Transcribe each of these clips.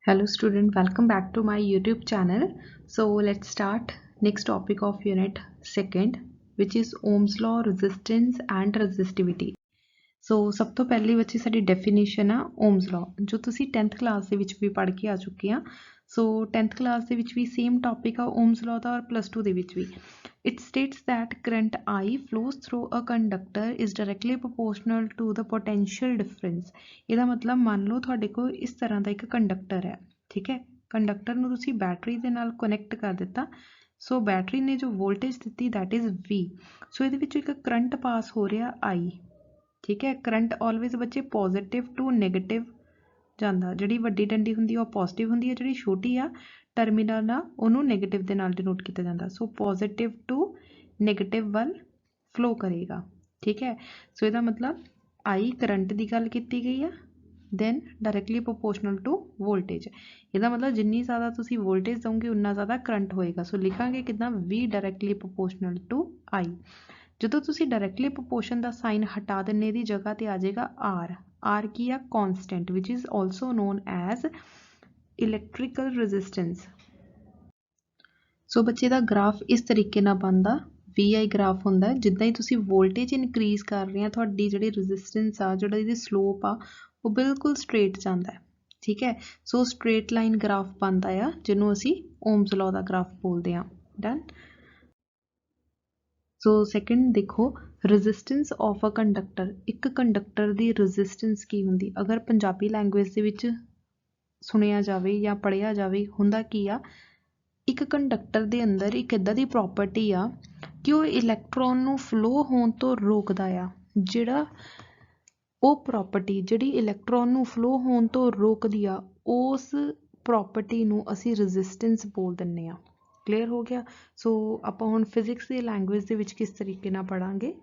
Hello student, welcome back to my YouTube channel. So let's start next topic of unit second, which is Ohm's law, resistance and resistivity. So सब तो पहली बच्ची साडी definition आ Ohm's law जो तुसी 10th class ਦੇ ਵਿੱਚ ਵੀ ਪੜ੍ਹ ਕੇ ਆ ਚੁੱਕੇ ਆ। So 10th class ਦੇ ਵਿੱਚ ਵੀ same topic ਆ Ohm's law ਦਾ और plus 2 ਦੇ ਵਿੱਚ ਵੀ। It states that current I flows through a conductor is directly proportional to the potential difference। ਇਹਦਾ ਮਤਲਬ ਮੰਨ ਲਓ ਤੁਹਾਡੇ ਕੋਲ ਇਸ ਤਰ੍ਹਾਂ ਦਾ ਇੱਕ ਕੰਡਕਟਰ ਹੈ, ਠੀਕ ਹੈ। ਕੰਡਕਟਰ ਨੂੰ ਤੁਸੀਂ ਬੈਟਰੀ ਦੇ ਨਾਲ ਕਨੈਕਟ ਕਰ ਦਿੱਤਾ। ਸੋ ਬੈਟਰੀ ਨੇ ਜੋ ਵੋਲਟੇਜ ਦਿੱਤੀ that is V। ਸੋ ਇਹਦੇ ਵਿੱਚ ਇੱਕ ਕਰੰਟ ਪਾਸ ਹੋ ਰਿਹਾ I, ठीक है। करंट ऑलवेज बच्चे पॉजिटिव टू नैगेटिव ਜਾਂਦਾ, ਜਿਹੜੀ ਵੱਡੀ ਡੰਡੀ ਹੁੰਦੀ ਉਹ ਪੋਜ਼ਿਟਿਵ ਹੁੰਦੀ ਹੈ, ਜਿਹੜੀ ਛੋਟੀ ਆ ਟਰਮੀਨਲ ਆ ਉਹਨੂੰ ਨੈਗੇਟਿਵ ਦੇ ਨਾਲ ਡਿਨੋਟ ਕੀਤਾ ਜਾਂਦਾ। ਸੋ ਪੋਜ਼ਿਟਿਵ ਟੂ ਨੈਗੇਟਿਵ ਵੱਲ ਫਲੋ ਕਰੇਗਾ, ਠੀਕ ਹੈ। ਸੋ ਇਹਦਾ ਮਤਲਬ ਆਈ ਕਰੰਟ ਦੀ ਗੱਲ ਕੀਤੀ ਗਈ ਆ, then directly proportional to voltage. ਇਹਦਾ ਮਤਲਬ ਜਿੰਨੀ ਜ਼ਿਆਦਾ ਤੁਸੀਂ ਵੋਲਟੇਜ ਦਓਗੇ ਉਨਾ ਜ਼ਿਆਦਾ ਕਰੰਟ ਹੋਏਗਾ। ਸੋ ਲਿਖਾਂਗੇ ਕਿੱਦਾਂ, ਵੀ ਡਾਇਰੈਕਟਲੀ ਪ੍ਰੋਪੋਰਸ਼ਨਲ ਟੂ ਆਈ। ਜਦੋਂ ਤੁਸੀਂ ਡਾਇਰੈਕਟਲੀ ਪ੍ਰੋਪੋਰਸ਼ਨ ਦਾ ਸਾਈਨ ਹਟਾ ਦਿੰਨੇ ਦੀ ਜਗ੍ਹਾ ਤੇ ਆ ਜਾਏਗਾ ਆਰ। आर की आ constant which is also known as electrical resistance. So बच्चे का ग्राफ इस तरीके नाल बनता, वी आई ग्राफ होंदा है। जिद्दां ही तुसीं वोल्टेज इनक्रीज कर रहे हैं तुहाडी जिहड़ी रेजिस्टेंस आ, जिहड़ा इहदी स्लोप आ वो बिल्कुल स्ट्रेट जांदा है, ठीक है। सो स्ट्रेट लाइन ग्राफ बनता है जिन्हों असीं ओम्स लॉ दा ग्राफ बोलते हैं। डन। सो सैकेंड देखो, रजिस्टेंस ऑफ अ कंडक्टर। एक कंडक्टर की रजिस्टेंस की होंदी, अगर पंजाबी लैंग्वेज दे विच सुनिया जाए या पढ़िया जाए हुंदा की आ, एक कंडक्टर दे अंदर एक इदां दी प्रॉपर्टी आ कि वो इलैक्ट्रॉन नूं फ्लो होण तो रोकदा आ। जिहड़ा वो प्रॉपर्टी जिहड़ी इलैक्ट्रॉन नूं फ्लो होण तो रोकदी आ, उस प्रॉपर्टी नूं असीं रजिस्टेंस बोल दिंदे आ। क्लीयर हो गया। सो आपां हुण फिजिक्स की लैंग्वेज दे विच किस तरीके नाल पढ़ांगे।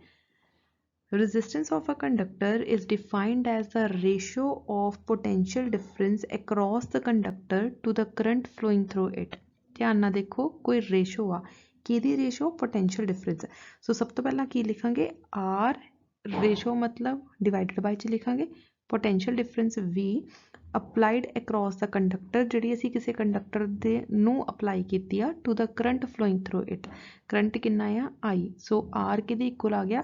resistance of a conductor is defined as the ratio of potential difference across the conductor to the current flowing through it। ध्यान नाल देखो, कोई रेशो आ, किहदी रेशो, पोटेंशियल डिफरेंस। सो सब तो पहला की लिखांगे, आर रेशो मतलब डिवाइडेड बाय च लिखांगे, potential difference V applied across the conductor, जिहड़ी असीं किसी कंडक्टर दे नूं अप्लाई कीती आ to the current flowing through it. Current किन्ना आ I। सो आर किहदे इक्वल आ गया,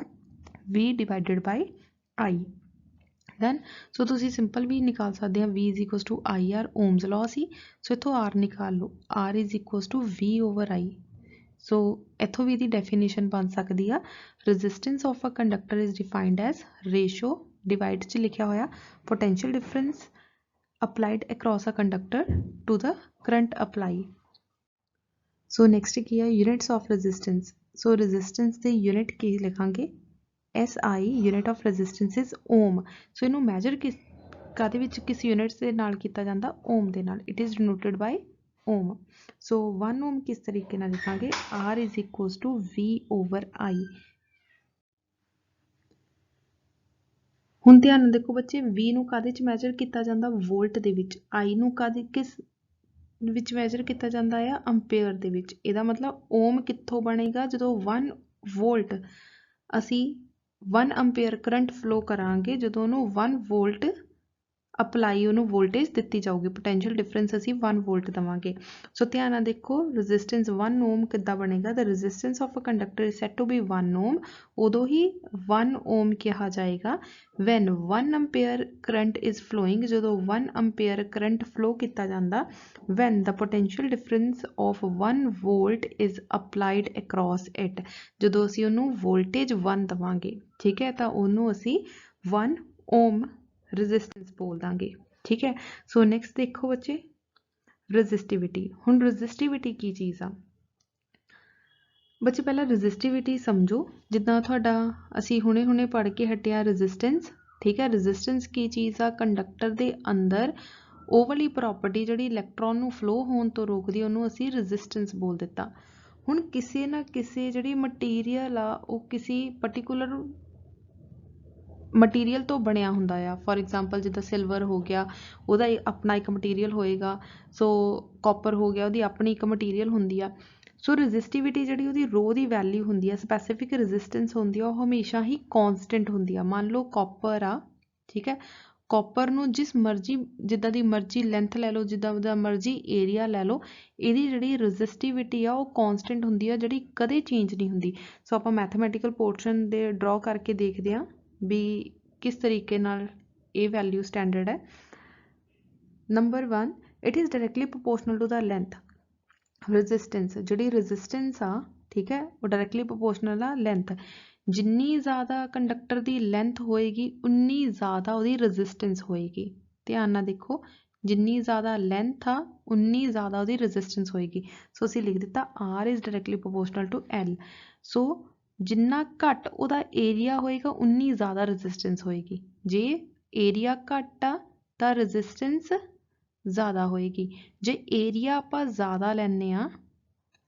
V divided by I। Then so तुसीं सिंपल भी निकाल सकते हैं, V is equal to I R, ohm's law सी। सो इत्थों आर निकाल लो, R is equal to V over I। So इत्थों भी इहदी डेफिनेशन बन सकती है, resistance of a conductor is defined as ratio, divide च लिखा होया, potential difference applied across a conductor to the current apply। so next की है units of resistance। so resistance the unit की लिखांगे SI, unit of resistance is ohm। so इनू measure किस कादे विच किस units दे नाल कीता जांदा, ohm दे नाल। it is denoted by ohm। so 1 ohm किस तरीके नाल लिखांगे, R is equals to V over I। ਹੁਣ ਧਿਆਨ ਨਾਲ ਦੇਖੋ ਬੱਚੇ, V ਨੂੰ ਕਾਹਦੇ 'ਚ ਮੈਜਰ ਕੀਤਾ ਜਾਂਦਾ, ਵੋਲਟ ਦੇ ਵਿੱਚ। I ਨੂੰ ਕਾਹਦੇ ਕਿਸ ਵਿੱਚ ਮੈਜਰ ਕੀਤਾ ਜਾਂਦਾ ਆ, ਅੰਪੇਅਰ ਦੇ ਵਿੱਚ। ਇਹਦਾ ਮਤਲਬ ਓਮ ਕਿੱਥੋਂ ਬਣੇਗਾ, ਜਦੋਂ 1 ਵੋਲਟ ਅਸੀਂ 1 ਅੰਪੇਅਰ ਕਰੰਟ ਫਲੋ ਕਰਾਂਗੇ, ਜਦੋਂ ਉਹਨੂੰ 1 ਵੋਲਟ ਅਪਲਾਈ ਉਹਨੂੰ ਵੋਲਟੇਜ ਦਿੱਤੀ ਜਾਊਗੀ। ਪੋਟੈਂਸ਼ੀਅਲ ਡਿਫਰੈਂਸ ਅਸੀਂ 1 ਵੋਲਟ ਦੇਵਾਂਗੇ। ਸੋ ਧਿਆਨ ਨਾਲ ਦੇਖੋ, ਰੈਜ਼ਿਸਟੈਂਸ 1 ਓਮ ਕਿੱਦਾਂ ਬਣੇਗਾ, the resistance of a conductor is set to be 1 ohm. ਉਦੋਂ ਹੀ 1 ਓਮ ਕਿਹਾ ਜਾਏਗਾ when 1 ampere current is flowing, ਜਦੋਂ 1 ਅੰਪੇਅਰ ਕਰੰਟ ਫਲੋ ਕੀਤਾ ਜਾਂਦਾ, when the potential difference of 1 volt is applied across it, ਜਦੋਂ ਅਸੀਂ ਉਹਨੂੰ ਵੋਲਟੇਜ 1 ਦੇਵਾਂਗੇ, ਠੀਕ ਹੈ, ਤਾਂ ਉਹਨੂੰ ਅਸੀਂ 1 ਓਮ ਰੈਜ਼ਿਸਟੈਂਸ बोल देंगे, ठीक है। सो नैक्सट देखो बच्चे, रजिस्टिविटी। हुण रजिस्टिविटी की चीज़ आ बच्चे, पहला रजिस्टिविटी समझो, जिद्दां तुहाडा असीं हुणे हुणे पढ़ के हटिया रजिस्टेंस, ठीक है। रजिस्टेंस की चीज़ आ, कंडक्टर दे अंदर ਉਹ ਵਾਲੀ प्रॉपर्टी जिहड़ी इलैक्ट्रॉन नूं फ्लो होण तो रोकदी, ਉਹਨੂੰ ਅਸੀਂ रजिस्टेंस बोल दिता। हुण किसी ना किसी जिहड़ी मटीरियल आ ਉਹ किसी पर्टिकुलर मटीरियल तो बनया हुंदा आ। फॉर एग्जाम्पल जिद्दां सिल्वर हो गया, ਉਹਦਾ अपना एक मटीरियल होएगा। सो कॉपर हो गया, ਉਹਦੀ अपनी एक मटीरियल हुंदी आ। सो रजिस्टिविटी जिहड़ी ਉਹਦੀ रो ਦੀ वैल्यू हुंदी आ, स्पैसीफिक रजिस्टेंस हुंदी आ, ਉਹ हमेशा ही कॉन्सटेंट हुंदी आ। मान लो कॉपर आ, ठीक है, कॉपर नूं जिस मर्जी जिद्दां दी मर्जी लेंथ लै लो, जिद्दां दा मर्जी एरिया लै लो, इहदी जिहड़ी रजिस्टिविटी आ ਉਹ कॉन्सटेंट ਹੁੰਦੀ ਆ, ਜਿਹੜੀ ਕਦੇ ਚੇਂਜ ਨਹੀਂ ਹੁੰਦੀ। ਸੋ ਆਪਾਂ ਮੈਥਮੈਟੀਕਲ ਪੋਰਸ਼ਨ ਦੇ ਡਰਾ ਕਰਕੇ ਦੇਖਦੇ ਹਾਂ ਵੀ ਕਿਸ ਤਰੀਕੇ ਨਾਲ ਇਹ ਵੈਲਿਊ ਸਟੈਂਡਰਡ ਹੈ। Number 1, it is directly proportional to the length. Resistance, ਜਿਹੜੀ ਰੈਜ਼ਿਸਟੈਂਸ ਆ, ਠੀਕ ਹੈ, ਉਹ ਡਾਇਰੈਕਟਲੀ ਪ੍ਰੋਪੋਰਸ਼ਨਲ ਆ ਲੈਂਥ। ਜਿੰਨੀ ਜ਼ਿਆਦਾ ਕੰਡਕਟਰ ਦੀ ਲੈਂਥ ਹੋਏਗੀ ਉਨੀ ਜ਼ਿਆਦਾ ਉਹਦੀ ਰੈਜ਼ਿਸਟੈਂਸ ਹੋਏਗੀ। ਧਿਆਨ ਨਾਲ ਦੇਖੋ, ਜਿੰਨੀ ਜ਼ਿਆਦਾ ਲੈਂਥ ਆ ਉਨੀ ਜ਼ਿਆਦਾ ਉਹਦੀ ਰੈਜ਼ਿਸਟੈਂਸ ਹੋਏਗੀ। ਸੋ ਅਸੀਂ ਲਿਖ ਦਿੱਤਾ R is directly proportional to L। So ਜਿੰਨਾ ਘੱਟ ਉਹਦਾ ਏਰੀਆ ਹੋਏਗਾ ਉਨੀ ਜ਼ਿਆਦਾ ਰੈਜ਼ਿਸਟੈਂਸ ਹੋਏਗੀ। ਜੇ ਏਰੀਆ ਘੱਟ ਆ ਤਾਂ ਰੈਜ਼ਿਸਟੈਂਸ ਜ਼ਿਆਦਾ ਹੋਏਗੀ। ਜੇ ਏਰੀਆ ਆਪਾਂ ਜ਼ਿਆਦਾ ਲੈਂਦੇ ਹਾਂ,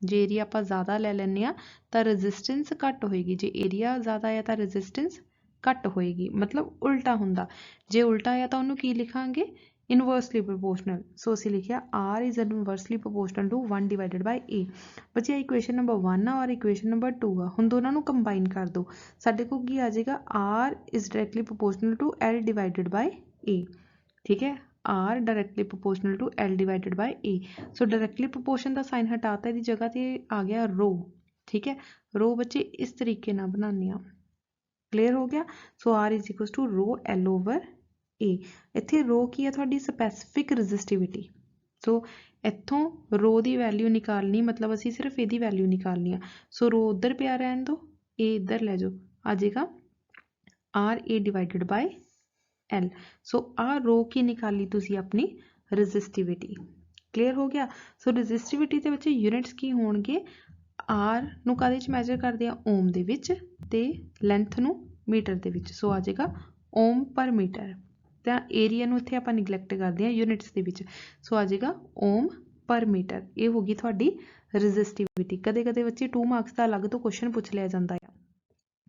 ਜੇ ਏਰੀਆ ਆਪਾਂ ਜ਼ਿਆਦਾ ਲੈ ਲੈਂਦੇ ਹਾਂ ਤਾਂ ਰੈਜ਼ਿਸਟੈਂਸ ਘੱਟ ਹੋਏਗੀ। ਜੇ ਏਰੀਆ ਜ਼ਿਆਦਾ ਆ ਤਾਂ ਰੈਜ਼ਿਸਟੈਂਸ ਘੱਟ ਹੋਏਗੀ, ਮਤਲਬ ਉਲਟਾ ਹੁੰਦਾ। ਜੇ ਉਲਟਾ ਆ ਤਾਂ ਉਹਨੂੰ ਕੀ ਲਿਖਾਂਗੇ? Inversely proportional. ਸੋ ਅਸੀਂ ਲਿਖਿਆ R is inversely proportional to 1 divided by A। ਬੱਚੇ ਇਕੁਏਸ਼ਨ ਨੰਬਰ 1 ਆ ਔਰ ਇਕੁਏਸ਼ਨ ਨੰਬਰ 2 ਆ। ਹੁਣ ਦੋਨਾਂ ਨੂੰ ਕੰਬਾਈਨ ਕਰ ਦਿਓ, ਸਾਡੇ ਕੋਲ ਕੀ ਆ ਜਾਏਗਾ? R is directly proportional to L divided by A। ਠੀਕ ਹੈ, R directly proportional to L divided by A। So directly proportion का साइन हटाता, इसकी जगह ते आ गया रो। ठीक है, रो बच्चे इस तरीके ना बनाने आ। क्लियर हो गया? So R is equal to rho L over A। इत्थे रो की है थोड़ी स्पैसिफिक रजिस्टिविटी। सो इत्थों रो की वैल्यू निकालनी, मतलब असी सिर्फ ये वैल्यू निकालनी है। सो रो उधर पिया रहन दो, ए इधर लै जाओ, आ जाएगा R A divided by L। सो आ रो की निकाली तुसी अपनी रजिस्टिविटी। क्लियर हो गया? सो रजिस्टिविटी के बच्चे यूनिट्स की होणगे? आर नूं काहदे च मैजर करदे आ? ओम दे विच, ते लेंथ नूं मीटर दे विच। सो आ जाएगा ओम पर मीटर। तो एरिया नूं इत्थे आपां निगलैक्ट करदे आ यूनिट्स दे विच। सो आ जाएगा ओम पर मीटर। ये होगी तुहाडी रजिस्टिविटी। कदे कदे बच्चे 2 मार्क्स का अलग तो क्वेश्चन पूछ लिया जाता है।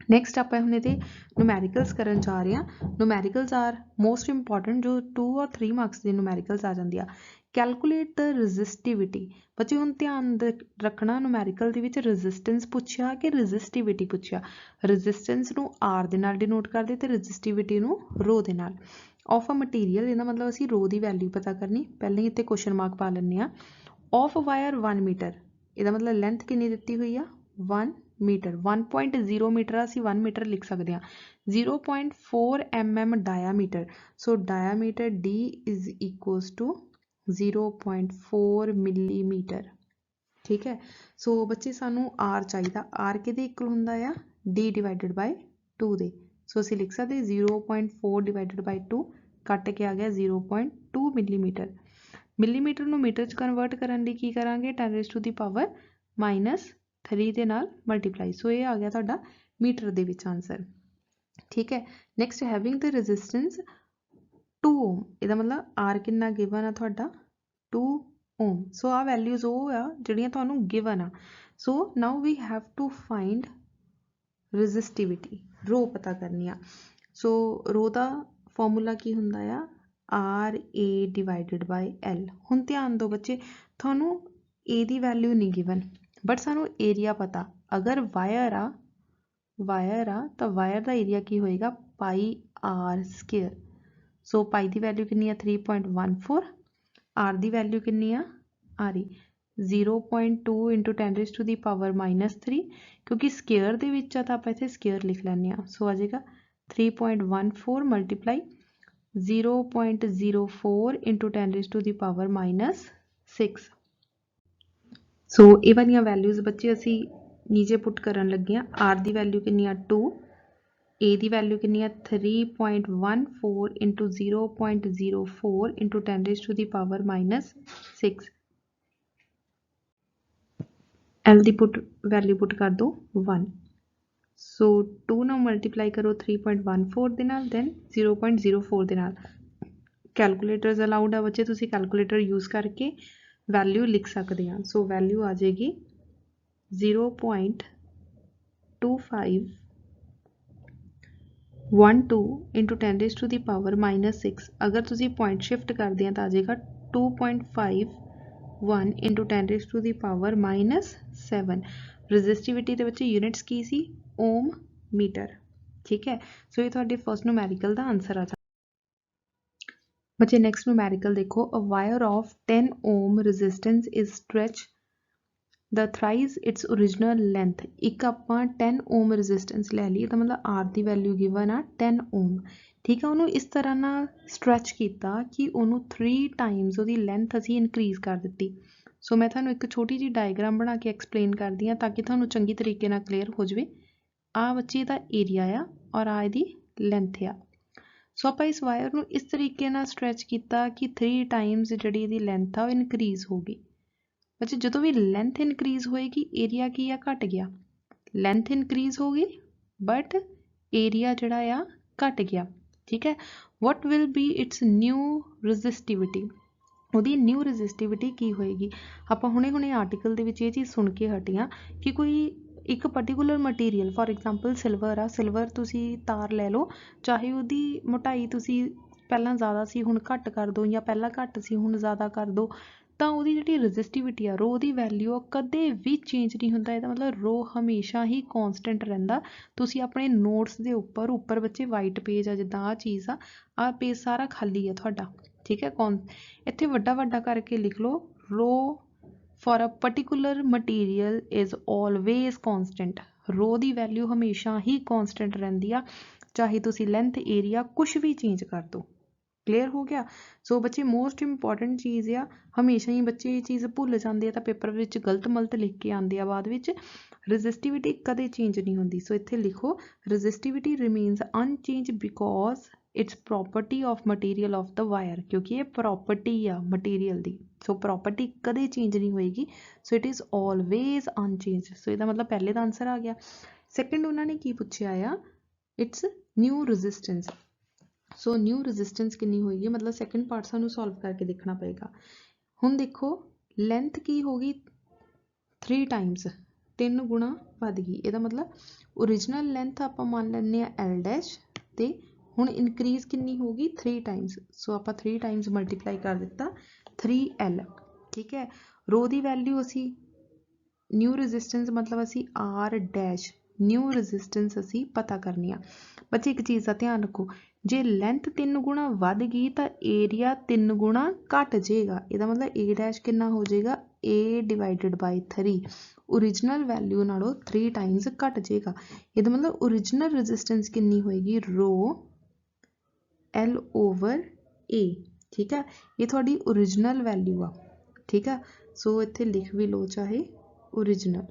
नैक्सट आप हम ये न्यूमैरिकल्स करन जा रहे हैं। न्यूमैरिकल्स आर मोस्ट इंपॉर्टेंट, जो 2 और 3 मार्क्स की न्यूमैरिकल्स आ जाती है। Calculate the resistivity. बच्चे हुण ध्यान रखना, न्यूमैरिकल दे विच रजिस्टेंस पुछया कि रजिस्टिविटी पुछया। रजिस्टेंस नूं R दे नाल डिनोट करदे ते रजिस्टिविटी नूं रो दे नाल। ऑफ अ मटीरियल, इहदा मतलब असीं रो दी वैल्यू पता करनी। पहले ही इत्थे क्वेश्चन मार्क पा लैंदे आ। ऑफ वायर 1 मीटर, इहदा मतलब लेंथ कितनी दित्ती हुई आ? 1 मीटर। 1.0 मीटर असीं 1 मीटर लिख सकते हैं। 0.4 mm diameter. So diameter D is equals to 0.4 millimetre. ठीक है, सो बच्चे सानू R चाहिए। R किहदे इक्वल हुंदा आ? D डिवाइडेड बाय 2 दे। सो असीं लिख सकते 0.4 डिवाइडेड बाय 2, कट के आ गया 0.2 मिलीमीटर। मिलीमीटर नूं मीटर च कन्वर्ट करन लई की करांगे? 10⁻³ -3 ਦੇ ਨਾਲ ਮਲਟੀਪਲਾਈ। ਸੋ ਇਹ ਆ ਗਿਆ ਤੁਹਾਡਾ ਮੀਟਰ ਦੇ ਵਿੱਚ ਆਨਸਰ। ਠੀਕ ਹੈ, ਨੈਕਸਟ ਹੈਵਿੰਗ ਦ ਰੈਜ਼ਿਸਟੈਂਸ 2 ਓਮ। ਇਹਦਾ ਮਤਲਬ R ਕਿੰਨਾ ਗਿਵਨ ਆ ਤੁਹਾਡਾ? 2 ਓਮ। ਸੋ ਆ ਵੈਲਿਊਜ਼ ਉਹ ਆ ਜਿਹੜੀਆਂ ਤੁਹਾਨੂੰ ਗਿਵਨ ਆ। So now we have to find resistivity, rho ਪਤਾ ਕਰਨੀ ਆ। ਸੋ रो ਦਾ ਫਾਰਮੂਲਾ ਕੀ ਹੁੰਦਾ ਆ? RA divided by L। ਹੁਣ ਧਿਆਨ ਦਿਓ ਬੱਚੇ, ਤੁਹਾਨੂੰ A ਦੀ ਵੈਲਿਊ ਨਹੀਂ ਗਿਵਨ, बट सानू एरिया पता। अगर वायर आ तो वायर का एरिया की होएगा? पाई R स्केयर। सो पाई की वैल्यू कितनी है? 3.14। R की वैल्यू कितनी है? R 0.2 × 10⁻³ क्योंकि स्केयर दे विच आ तां आपां इत्थे स्केयर लिख लैंदे आ। सो आ जाएगा 3.14 मल्टीप्लाई 0.04 × 10⁻⁻6। सो ये वाली वैल्यूज़ बच्चे असी नीचे पुट करन लगे हैं। R की वैल्यू कितनी है? 2। A की वैल्यू कितनी है? 3.14 × 0.04 × 10⁻⁻6। L की वैल्यू पुट कर दो 1। सो 2 ना मल्टीप्लाई करो 3.14 दे नाल, दैन 0.04 दे नाल। कैलकुलेटर्स अलाउड है बच्चे, तुसी कैलकुलेटर यूज़ करके वैल्यू लिख सकते हैं। सो वैल्यू आ जाएगी 0.2512 × 10⁻⁻6। अगर तुसी पॉइंट शिफ्ट करते हैं तो आ जाएगा 2.51 × 10⁻⁻7। रजिस्टिविटी के बच्चे यूनिट्स की सी? ओम मीटर। ठीक है, सो ये थोड़े फर्स्ट न्यूमैरिकल का आंसर आ जाए। बच्चे नेक्स्ट न्यूमेरिकल देखो, a wire of 10 ohm resistance is stretch the thrice its original length. एक ਆਪਾਂ 10 ओम रेजिस्टेंस ले ली, तो मतलब आर की वैल्यू गिवन आ 10 ओम, ठीक है। उन्होंने इस तरह ना स्ट्रैच किया कि उन्होंने 3 टाइम्स ਉਹਦੀ ਲੈਂਥ ਅਸੀਂ ਇਨਕਰੀਜ਼ ਕਰ ਦਿੱਤੀ। ਸੋ ਮੈਂ ਤੁਹਾਨੂੰ ਇੱਕ ਛੋਟੀ ਜਿਹੀ ਡਾਇਗਰਾਮ ਬਣਾ ਕੇ ਐਕਸਪਲੇਨ ਕਰਦੀ ਹਾਂ ਤਾਂ ਕਿ ਤੁਹਾਨੂੰ ਚੰਗੀ ਤਰੀਕੇ ਨਾਲ ਕਲੀਅਰ ਹੋ ਜਾਵੇ। ਆ ਬੱਚੇ ਦਾ ਏਰੀਆ ਆ ਔਰ ਆ ਇਹਦੀ ਲੈਂਥ ਆ। ਸੋ ਆਪਾਂ ਇਸ ਵਾਇਰ ਨੂੰ ਇਸ ਤਰੀਕੇ ਨਾਲ ਸਟ੍ਰੈਚ ਕੀਤਾ ਕਿ 3 ਟਾਈਮਸ ਜਿਹੜੀ ਇਹਦੀ ਲੈਂਥ ਆ ਉਹ ਇਨਕਰੀਜ਼ ਹੋ ਗਈ। ਬੱਚੇ ਜਦੋਂ ਵੀ ਲੈਂਥ ਇਨਕਰੀਜ਼ ਹੋਏਗੀ ਏਰੀਆ ਕੀ ਆ, ਘਟ ਗਿਆ। ਲੈਂਥ ਇਨਕਰੀਜ਼ ਹੋ ਗਈ ਬਟ ਏਰੀਆ ਜਿਹੜਾ ਆ ਘਟ ਗਿਆ, ਠੀਕ ਹੈ। What will be its new resistivity, ਉਹਦੀ ਨਿਊ ਰੈਜ਼ਿਸਟਿਵਿਟੀ ਕੀ ਹੋਏਗੀ। ਆਪਾਂ ਹੁਣੇ ਆਰਟੀਕਲ ਦੇ ਵਿੱਚ ਇਹ ਚੀਜ਼ ਸੁਣ ਕੇ ਹਟੀਆਂ ਕਿ ਕੋਈ ਇੱਕ particular material, for example silver ਆ, ਸਿਲਵਰ ਤੁਸੀਂ ਤਾਰ ਲੈ ਲਓ, ਚਾਹੇ ਉਹਦੀ ਮੋਟਾਈ ਤੁਸੀਂ ਪਹਿਲਾਂ ਜ਼ਿਆਦਾ ਸੀ ਹੁਣ ਘੱਟ ਕਰ ਦਿਓ, ਜਾਂ ਪਹਿਲਾਂ ਘੱਟ ਸੀ ਹੁਣ ਜ਼ਿਆਦਾ ਕਰ ਦਿਓ, ਤਾਂ ਉਹਦੀ ਜਿਹੜੀ ਰੈਜ਼ਿਸਟਿਵਿਟੀ ਆ, ਰੋ ਦੀ ਵੈਲਿਊ ਆ, ਕਦੇ ਵੀ ਚੇਂਜ ਨਹੀਂ ਹੁੰਦਾ। ਇਹਦਾ ਮਤਲਬ ਰੋ ਹਮੇਸ਼ਾ ਹੀ ਕੌਨਸਟੈਂਟ ਰਹਿੰਦਾ। ਤੁਸੀਂ ਆਪਣੇ ਨੋਟਸ ਦੇ ਉੱਪਰ ਬੱਚੇ ਵਾਈਟ ਪੇਜ ਆ, ਜਿੱਦਾਂ ਆਹ ਚੀਜ਼ ਆ, ਆਹ ਪੇਜ ਸਾਰਾ ਖਾਲੀ ਆ ਤੁਹਾਡਾ, ਠੀਕ ਹੈ। ਇੱਥੇ ਵੱਡਾ ਕਰਕੇ ਲਿਖ ਲਓ, rho for a particular material is always constant. Rho की वैल्यू हमेशा ही कॉन्सटेंट रहिंदी आ, चाहे तुसी लेंथ एरिया कुछ भी चेंज कर दो। क्लीयर हो गया। सो बच्चे मोस्ट इंपॉर्टेंट चीज़ आ, हमेशा ही बच्चे ये चीज़ भुल जाते हैं तो पेपर में गलत मलत लिख के आते हैं बाद में। रजिस्टिविटी कदे चेंज नहीं होंदी। सो इत्थे लिखो, resistivity remains unchange because it's property of material of the wire, क्योंकि ये प्रॉपर्टी आ मटीरियल दी। सो प्रॉपर्टी कदे चेंज नहीं होएगी। So it is always unchange. So इसका मतलब पहले का आंसर आ गया। सैकेंड उन्होंने की पूछा आ, it's new resistance. So new resistance कितनी होएगी, मतलब सैकेंड पार्ट सानू सॉल्व करके देखना पएगा। हुण देखो लेंथ की होगी 3 टाइम्स, 3 गुणा वध गई। ਇਹਦਾ मतलब ओरिजिनल लेंथ आप मान लैंने एल डैश, तो हुण इनक्रीज कितनी होगी 3 टाइम्स। सो आप 3 टाइम्स मल्टीप्लाई कर दिता 3L, ठीक है। रो की वैल्यू असी न्यू रजिस्टेंस मतलब असी आर डैश न्यू रजिस्टेंस असी पता करनी आ। बच्चे एक चीज़ का ध्यान रखो, जे लेंथ 3 गुणा वध गई तो एरिया 3 गुणा घट जाएगा। इसका मतलब ए डैश कितना हो जाएगा, ए डिवाइडेड बाय 3, ओरिजिनल वैल्यू नालों 3 टाइम्स घट जाएगा। इसका मतलब ओरिजिनल रजिस्टेंस कितनी होएगी, रो एल ओवर ए, ठीक है। ये थोड़ी ओरिजिनल वैल्यू आ, ठीक है। सो इत्थे लिख भी लो चाहे ओरिजिनल।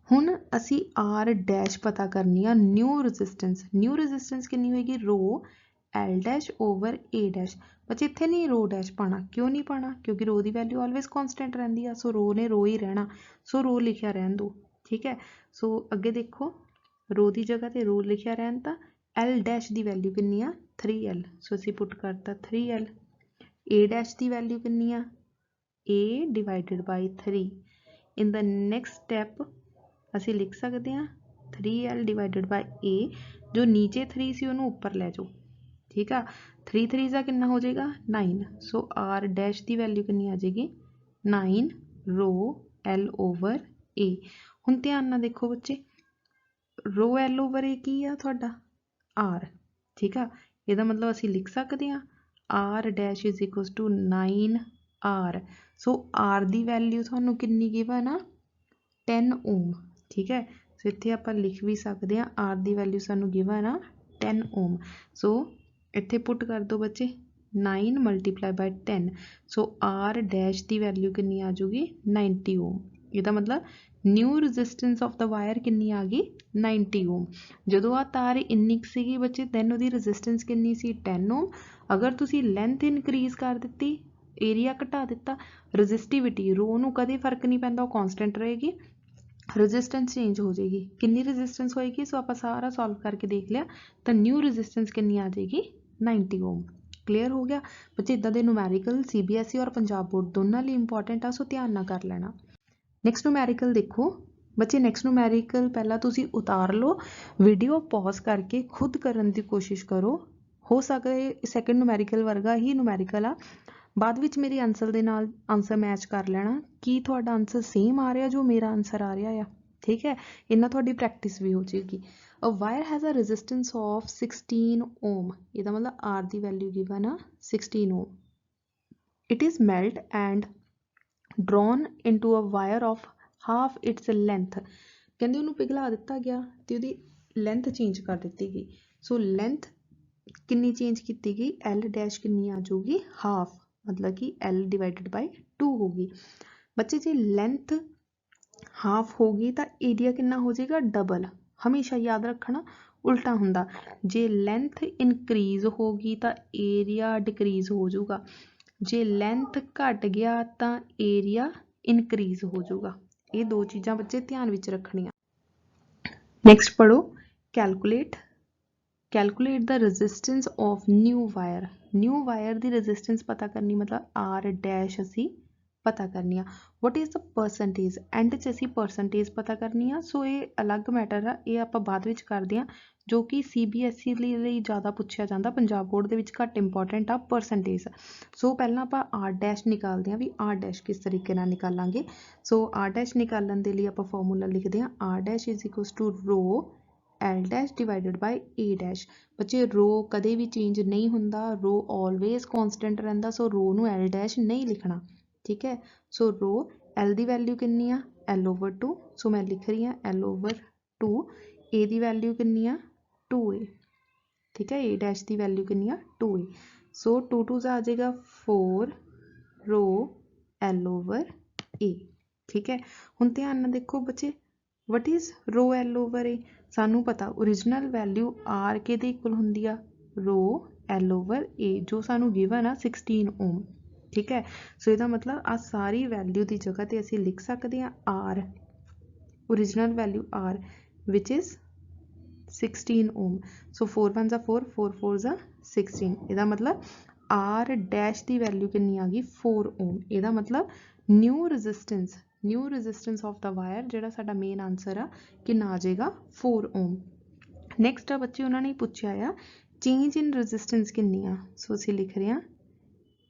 हुण असी आर डैश पता करनी आ न्यू रजिस्टेंस कितनी होएगी, रो एल डैश ओवर ए डैश। बच्चे इत्थे नहीं रो डैश पाना, क्यों नहीं पाना, क्योंकि रो की वैल्यू ऑलवेज कॉन्सटेंट रहिंदी आ। सो रो ने रो ही रहना, सो रो लिखिया रहन दो, ठीक है। सो अगे देखो, रो की जगह ते रो लिखिया रहन ता एल डैश की वैल्यू कितनी आ 3L। सो असी पुट करता 3L। ए डैश की वैल्यू कितनी आ, A divided by 3। In the next step असी लिख सकते हैं 3L डिवाइडेड बाय ए, जो नीचे 3 सी उन्होंने उपर लै जाओ, ठीक है। 3 3 का कितना हो जाएगा 9। सो आर डैश की वैल्यू कितनी आ जाएगी 9 रो एल ओवर ए। हुण ध्यान नाल देखो बच्चे, रो एल ओवर ए की आ तुहाडा आर, ठीक है। इसका मतलब असी लिख सकते हैं R dash is equal to 9 R. So R की वैल्यू थानू कितनी गिवन आ 10 ओम, ठीक है। सो इत्थे आपां लिख भी सकते हैं आर की वैल्यू सानू गिवन आ 10 ओम। सो इत्थे पुट कर दो बच्चे 9 multiply by 10। So R dash की वैल्यू कितनी आ जाऊगी 90 ओम। इसका मतलब new resistance of the wire कितनी आ गई 90 ओम। जदों आ तार इन्नी सी बच्चे दैन उसकी रजिस्टेंस कितनी सी 10 ओम। अगर तुसी लेंथ इनक्रीज कर दी, एरिया घटा दिता, रजिस्टिविटी रो नूं कदे फर्क नहीं पैंदा, कॉन्सटेंट रहेगी, रजिस्टेंस चेंज हो जाएगी। कितनी रजिस्टेंस होएगी, सो आप सारा सॉल्व करके देख लिया, तो न्यू रजिस्टेंस कितनी आ जाएगी 90 ओम। क्लीयर हो गया बच्चे। इदां दे न्यूमैरिकल CBSE और पंजाब बोर्ड दोनों लिए इंपॉर्टेंट आ, सो ध्यान ना कर लेना। नैक्सट न्यूमैरिकल देखो बच्चे, नैक्सट न्यूमैरिकल पहला तुसी उतार लो, वीडियो पॉज करके खुद करने की कोशिश करो। हो सकता है सैकेंड न्यूमैरिकल वर्गा ही न्यूमैरिकल आ, बाद विच मेरे आंसर दे नाल आंसर मैच कर लेना कि तुहाडा आंसर सेम आ रहा जो मेरा आंसर आ रहा है, ठीक है। इन्ना तुहाडी प्रैक्टिस भी हो जाएगी। A wire has a resistance of 16 ohm. ਇਹਦਾ ਮਤਲਬ R ਦੀ value given ਆ 16 ohm. It is melt and drawn into a wire of half its length. ਕਹਿੰਦੇ ਉਹਨੂੰ ਪਿਘਲਾ ਦਿੱਤਾ ਗਿਆ ਤੇ ਉਹਦੀ ਲੈਂਥ ਚੇਂਜ ਕਰ ਦਿੱਤੀ ਗਈ। ਸੋ ਲੈਂਥ ਕਿੰਨੀ ਚੇਂਜ ਕੀਤੀ ਗਈ, L ਡੈਸ਼ ਕਿੰਨੀ ਆ ਜਾਊਗੀ, ਹਾਫ, ਮਤਲਬ ਕਿ L ਡਿਵਾਈਡਡ ਬਾਈ 2 ਹੋਗੀ। ਬੱਚੇ ਜੇ ਲੈਂਥ ਹਾਫ ਹੋਗੀ ਤਾਂ ਏਰੀਆ ਕਿੰਨਾ ਹੋ ਜਾਏਗਾ, ਡਬਲ। ਹਮੇਸ਼ਾ ਯਾਦ ਰੱਖਣਾ ਉਲਟਾ ਹੁੰਦਾ, ਜੇ ਲੈਂਥ ਇਨਕਰੀਜ਼ ਹੋ ਗਈ ਤਾਂ ਏਰੀਆ ਡਿਕਰੀਜ਼ ਹੋ ਜਾਊਗਾ, ਜੇ ਲੈਂਥ ਘਟ ਗਿਆ ਤਾਂ ਏਰੀਆ ਇਨਕਰੀਜ਼ ਹੋ ਜਾਊਗਾ। ਇਹ ਦੋ ਚੀਜ਼ਾਂ ਬੱਚੇ ਧਿਆਨ ਵਿੱਚ ਰੱਖਣੀਆਂ। ਨੈਕਸਟ ਪੜ੍ਹੋ, calculate the resistance of new wire. New wire the resistance ਪਤਾ ਕਰਨੀ, ਮਤਲਬ R ਡੈਸ਼ ਅਸੀਂ ਪਤਾ ਕਰਨੀ ਆ। What is the percentage, and 'ਚ ਅਸੀਂ ਪਰਸੈਂਟੇਜ ਪਤਾ ਕਰਨੀ ਆ। ਸੋ ਇਹ ਅਲੱਗ ਮੈਟਰ ਆ, ਇਹ ਆਪਾਂ ਬਾਅਦ ਵਿੱਚ ਕਰਦੇ ਹਾਂ, ਜੋ ਕਿ CBSE ਲਈ ਜ਼ਿਆਦਾ ਪੁੱਛਿਆ ਜਾਂਦਾ, ਪੰਜਾਬ ਬੋਰਡ ਦੇ ਵਿੱਚ ਘੱਟ ਇੰਪੋਰਟੈਂਟ ਆ ਪਰਸੈਂਟੇਜ। ਸੋ ਪਹਿਲਾਂ ਆਪਾਂ R ਡੈਸ਼ ਨਿਕਾਲਦੇ ਹਾਂ ਵੀ R ਡੈਸ਼ ਕਿਸ ਤਰੀਕੇ ਨਾਲ ਨਿਕਾਲਾਂਗੇ। ਸੋ R ਡੈਸ਼ ਨਿਕਾਲਣ ਦੇ ਲਈ ਆਪਾਂ ਫਾਰਮੂਲਾ ਲਿਖਦੇ ਹਾਂ, R dash is equals to rho L dash divided by A dash. ਬੱਚੇ ਰੋ ਕਦੇ ਵੀ ਚੇਂਜ ਨਹੀਂ ਹੁੰਦਾ, ਰੋ ਆਲਵੇਜ਼ ਕੌਨਸਟੈਂਟ ਰਹਿੰਦਾ, ਸੋ ਰੋ ਨੂੰ L ਡੈਸ਼ ਨਹੀਂ ਲਿਖਣਾ, ਠੀਕ ਹੈ। ਸੋ ਰੋ L ਦੀ ਵੈਲਿਊ ਕਿੰਨੀ ਆ, L/2, ਸੋ ਮੈਂ ਲਿਖ ਰਹੀ ਹਾਂ L/2। A ਦੀ ਵੈਲਿਊ ਕਿੰਨੀ ਆ, 2A, ਠੀਕ ਹੈ। A ਡੈਸ਼ ਦੀ ਵੈਲਿਊ ਕਿੰਨੀ ਆ, 2A। ਸੋ 2 2 ਆ ਜਾਏਗਾ 4 ਰੋ L/A, ਠੀਕ ਹੈ। ਹੁਣ ਧਿਆਨ ਨਾਲ ਦੇਖੋ ਬੱਚੇ, ਵਟ ਇਜ਼ ਰੋ L/A, ਸਾਨੂੰ ਪਤਾ ਓਰੀਜਨਲ ਵੈਲਿਊ R ਕਿਹਦੇ ਇਕੁਅਲ ਹੁੰਦੀ ਆ, ਰੋ L/A, ਜੋ ਸਾਨੂੰ ਗਿਵਨ ਆ 16 ਓਮ, ਠੀਕ ਹੈ। ਸੋ ਇਹਦਾ ਮਤਲਬ ਆ ਸਾਰੀ ਵੈਲਿਊ ਦੀ ਜਗ੍ਹਾ ਤੇ ਅਸੀਂ ਲਿਖ ਸਕਦੇ ਹਾਂ R, original value R which is 16 Om. ਸੋ 4 1 4, 4 4 16, ਇਹਦਾ ਮਤਲਬ R ਡੈਸ਼ ਦੀ ਵੈਲਿਊ ਕਿੰਨੀ ਆ ਗਈ, 4 ਓਮ। ਇਹਦਾ ਮਤਲਬ new resistance of the wire, ਜਿਹੜਾ ਸਾਡਾ ਮੇਨ ਆਨਸਰ ਆ, ਕਿੰਨਾ ਆ ਜਾਏਗਾ, 4 ਓਮ। ਨੈਕਸਟ ਆ ਬੱਚੇ, ਉਹਨਾਂ ਨੇ ਪੁੱਛਿਆ ਆ ਚੇਂਜ ਇਨ ਰੈਜ਼ਿਸਟੈਂਸ ਕਿੰਨੀ ਆ। ਸੋ ਅਸੀਂ ਲਿਖ ਰਹੇ ਹਾਂ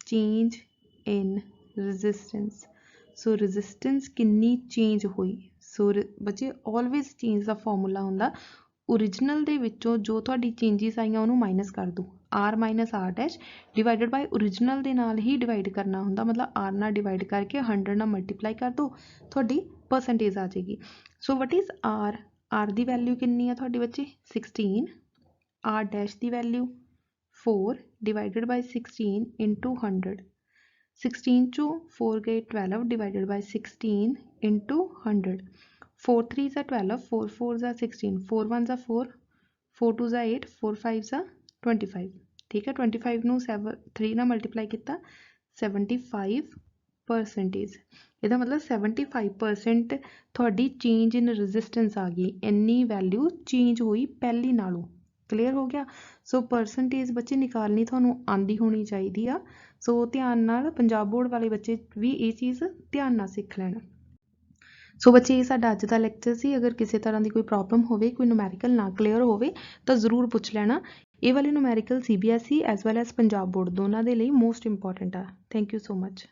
ਚੇਂਜ ਇਨ ਰੈਜ਼ਿਸਟੈਂਸ। ਸੋ ਰੈਜ਼ਿਸਟੈਂਸ ਕਿੰਨੀ ਚੇਂਜ ਹੋਈ। ਸੋ ਬੱਚੇ ਆਲਵੇਜ਼ ਚੇਂਜ ਦਾ ਫਾਰਮੂਲਾ ਹੁੰਦਾ, ਓਰੀਜਨਲ ਦੇ ਵਿੱਚੋਂ ਜੋ ਤੁਹਾਡੀ ਚੇਂਜਿਸ ਆਈਆਂ ਉਹਨੂੰ ਮਾਈਨਸ ਕਰ ਦਿਓ, R minus R dash divided by original ਦੇ ਨਾਲ ਹੀ ਡਿਵਾਈਡ ਕਰਨਾ ਹੁੰਦਾ, ਮਤਲਬ R ਨਾਲ ਡਿਵਾਈਡ ਕਰਕੇ 100 ਨਾਲ ਮਲਟੀਪਲਾਈ ਕਰ ਦਿਓ, ਤੁਹਾਡੀ ਪਰਸੈਂਟੇਜ ਆ ਜਾਏਗੀ। ਸੋ what is R, R the value ਕਿੰਨੀ ਆ ਤੁਹਾਡੇ ਬੱਚੇ, 16, R ਡੈਸ਼ ਦੀ ਵੈਲਿਊ 4 ਡਿਵਾਈਡਡ ਬਾਈ 16 ਇੰਟੂ 100, 16 ਚੋਂ 4 ਗਏ 12 ਡਿਵਾਈਡਡ ਬਾਈ 16 ਇੰਟੂ 100, 4 3 12, 4 4 16, 4 1 4, 4 2 8, 4 5 25, ਠੀਕ ਹੈ। 25 ਨੂੰ 3 ਨਾਲ ਮਲਟੀਪਲਾਈ ਕੀਤਾ, 75%। ਇਹਦਾ ਮਤਲਬ 75% ਤੁਹਾਡੀ ਚੇਂਜ ਇਨ ਰੈਜ਼ਿਸਟੈਂਸ ਆ ਗਈ, ਇੰਨੀ ਵੈਲਿਊ ਚੇਂਜ ਹੋਈ ਪਹਿਲੀ ਨਾਲੋਂ। ਕਲੀਅਰ ਹੋ ਗਿਆ। ਸੋ ਪਰਸੈਂਟੇਜ ਬੱਚੇ ਨਿਕਾਲਣੀ ਤੁਹਾਨੂੰ ਆਉਂਦੀ ਹੋਣੀ ਚਾਹੀਦੀ ਆ। ਸੋ ਧਿਆਨ ਨਾਲ ਪੰਜਾਬ ਬੋਰਡ ਵਾਲੇ ਬੱਚੇ ਵੀ ਇਹ ਚੀਜ਼ ਧਿਆਨ ਨਾਲ ਸਿੱਖ ਲੈਣ। ਸੋ ਬੱਚੇ ਇਹ ਸਾਡਾ ਅੱਜ ਦਾ ਲੈਕਚਰ ਸੀ। ਅਗਰ ਕਿਸੇ ਤਰ੍ਹਾਂ ਦੀ ਕੋਈ ਪ੍ਰੋਬਲਮ ਹੋਵੇ, ਕੋਈ ਨੂਮੈਰੀਕਲ ਨਾ ਕਲੀਅਰ ਹੋਵੇ ਤਾਂ ਜ਼ਰੂਰ ਪੁੱਛ ਲੈਣਾ। ਇਹ ਵਾਲੇ numerical CBSE as well as Punjab board ਦੋਨਾਂ ਦੇ ਲਈ ਮੋਸਟ ਇੰਪੋਰਟੈਂਟ ਆ। Thank you so much.